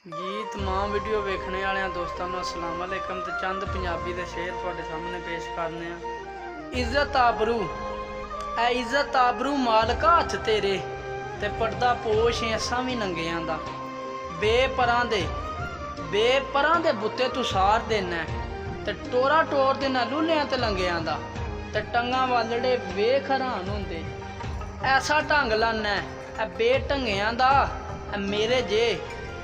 जी तमाम वीडियो वेखने वाले दोस्तों को अस्सलाम वालेकुम। तो चंद पंजाबी के शेर थोड़े सामने पेश करने। इज्जत आबरू ऐ इज्जत आबरू मालका हथ तेरे ते पड़दा पोश असा भी नंगियां दा। बेपरां दे बुत्ते तू सार देना ते टोरा टोर देना लूलियां ते लंगियां दा। ते टंगा वालड़े वेख हैरान होंदे ऐसा ढंग लाना ऐ बेढंगियां दा। मेरे जे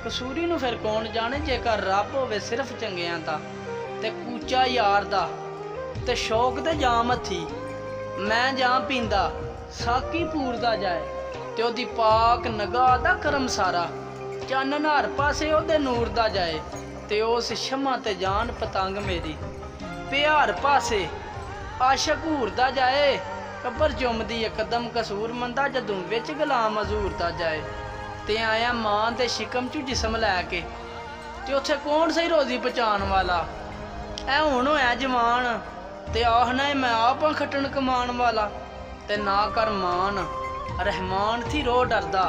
कसूरी नूं फिर कौन जाने जेकर रब होवे सिर्फ चंगियां दा। ते कूचा यार दा ते शौक ते जाम हथी मैं जां पींदा साकी पूरदा जाए ते ओदी पाक नगाह दा करम सारा चानन हर पासे ओदे नूर दा जाए ते उस शमा ते जान पतंग मेरी प्यार पासे आशक हूरदा जाए कबर चुमदी कदम कसूर मंदा जदों विच गुलाम हजूर दा जाए। ते आया मां ते शिकम चू जिसम लैके ते उत्थे कौन सही रोजी पहचान वाला ऐ हुण होया जवान ते आखना मैं आप खट्टन कमान वाला। ते ना कर मान रहमान थी रो डरदा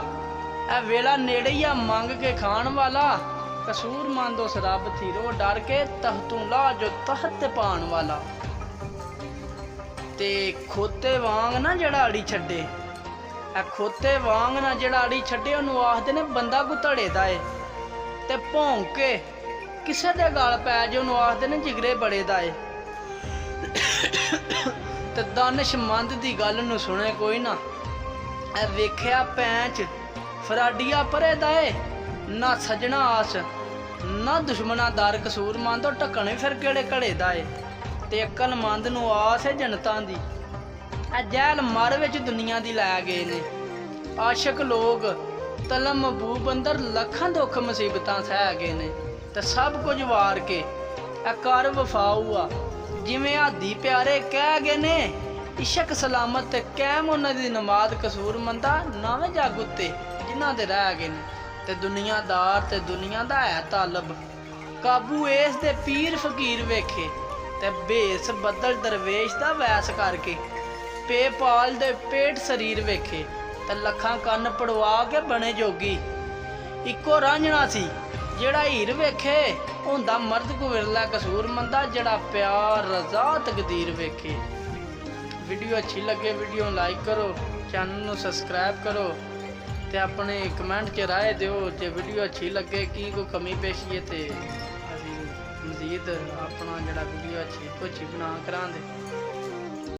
ऐ वेला नेड़े ही मंग के खान वाला। कसूर मंद उस रब थी रो डर के तहतों ला जो तहत पान वाला। ते खोते वांग ना जड़ा अड़ी छड्डे ऐ खोते वांग ना जड़ा अड़ी छड्डे उन्होंने आखते ने बंदा गुतड़े दा है। ते भौंक के किसे दे गल पै जे उन्होंने आखते ने जिगरे बड़े दा है। ते दानिशमंद दी गल नूं सुने कोई ना ऐ वेख्या पैंच फराडिया परे दा है ना सजना आस ना दुश्मना दर कसूर मंद ढक्कन फिर केड़े घड़े दा है। ते अक्लमंद नूं आस है जनता दी जैल मर विच दुनिया दी लै गए ने। आशक लोग तलम महबूब अंदर लखां दुख मुसीबतां सह गए ने। ते सब कुछ वार के कर वफा हुआ जिवें हादी प्यारे कह गए ने। इशक सलामत ते कैम उन्हां दी नमाज कसूर मंदा नावें जग उत्ते जिन्हां दे रह गए ने। ते दुनियादार ते दुनिया दा है तालब काबू इस दे पीर फकीर वेखे ते भेस बदल दरवेश दा वैस करके पेपाल दे पेट शरीर वेखे ते लखां कन्न पड़वा के बने जोगी। इको रांझना सी जेड़ा हीर वेखे हुंदा मर्द को विरला कसूर मंदा जड़ा प्यार रजा तकदीर वेखे। वीडियो अच्छी लगे वीडियो लाइक करो चैनल नूं सबसक्राइब करो ते अपने कमेंट च राय दिओ जे वीडियो अच्छी लगे की कोई कमी पेशी है ते असीं मजीद अपना जड़ा वीडियो अच्छी बना करांदे।